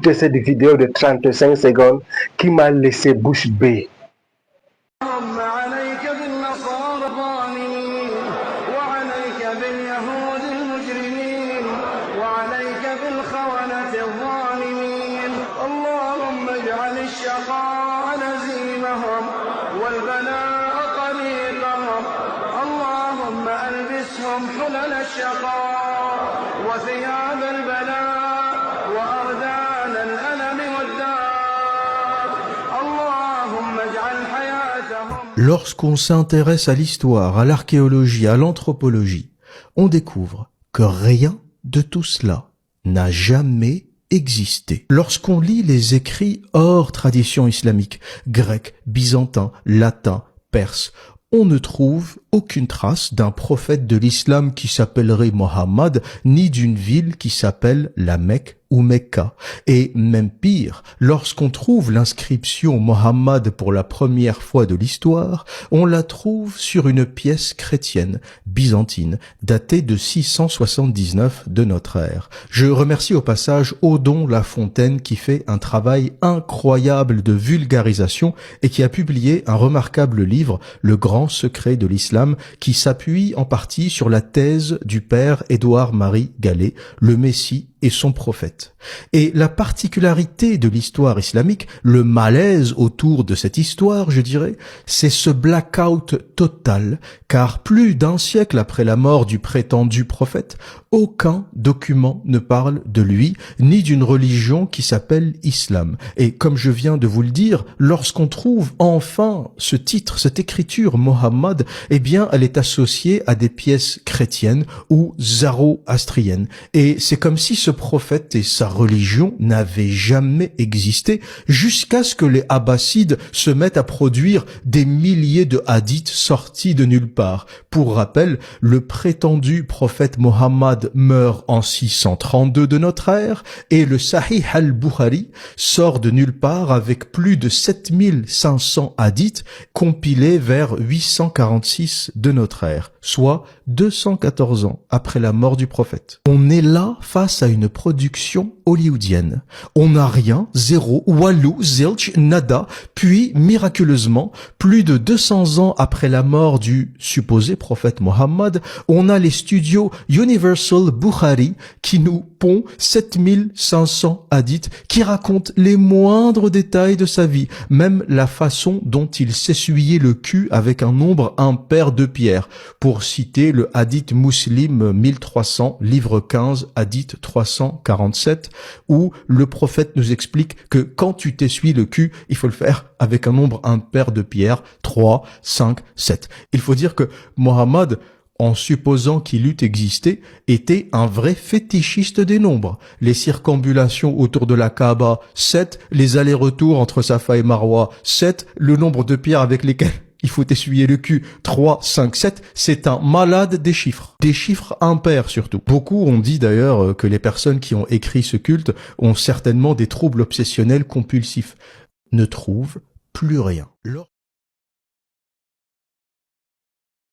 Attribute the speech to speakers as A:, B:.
A: de cette vidéo de 35 secondes qui m'a laissé bouche bée.
B: Lorsqu'on s'intéresse à l'histoire, à l'archéologie, à l'anthropologie, on découvre que rien de tout cela n'a jamais existé. Lorsqu'on lit les écrits hors tradition islamique, grec, byzantin, latin, perse, on ne trouve aucune trace d'un prophète de l'islam qui s'appellerait Mohammed, ni d'une ville qui s'appelle la Mecque ou Mecca. Et même pire, lorsqu'on trouve l'inscription Mohammed pour la première fois de l'histoire, on la trouve sur une pièce chrétienne, byzantine, datée de 679 de notre ère. Je remercie au passage Odon Lafontaine qui fait un travail incroyable de vulgarisation et qui a publié un remarquable livre, Le Grand Secret de l'Islam, qui s'appuie en partie sur la thèse du père Édouard-Marie Gallet, le Messie et son prophète. Et la particularité de l'histoire islamique, le malaise autour de cette histoire, je dirais, c'est ce blackout total, car plus d'un siècle après la mort du prétendu prophète, aucun document ne parle de lui, ni d'une religion qui s'appelle Islam. Et comme je viens de vous le dire, lorsqu'on trouve enfin ce titre, cette écriture Mohammed, eh bien, elle est associée à des pièces chrétiennes ou zoroastriennes. Et c'est comme si ce prophète et sa religion n'avaient jamais existé jusqu'à ce que les Abbassides se mettent à produire des milliers de hadiths sortis de nulle part. Pour rappel, le prétendu prophète Mohammed meurt en 632 de notre ère et le Sahih al-Bukhari sort de nulle part avec plus de 7500 hadiths compilés vers 846 de notre ère, soit 214 ans après la mort du prophète. On est là face à une production hollywoodienne. On n'a rien, zéro, walou, zilch, nada, puis miraculeusement, plus de 200 ans après la mort du supposé prophète Mohammed, on a les studios Universal Bukhari qui nous pond 7500 hadiths qui racontent les moindres détails de sa vie, même la façon dont il s'essuyait le cul avec un nombre impair de pierres, pour citer le hadith Muslim 1300, livre 15, hadith 347, où le prophète nous explique que quand tu t'essuies le cul, il faut le faire avec un nombre impair de pierres, 3, 5, 7. Il faut dire que Mohammed, en supposant qu'il eût existé, était un vrai fétichiste des nombres. Les circambulations autour de la Kaaba, 7, les allers-retours entre Safa et Marwa, 7, le nombre de pierres avec lesquelles il faut essuyer le cul, 3, 5, 7, c'est un malade des chiffres impairs surtout. Beaucoup ont dit d'ailleurs que les personnes qui ont écrit ce culte ont certainement des troubles obsessionnels compulsifs. Ne trouvent plus rien.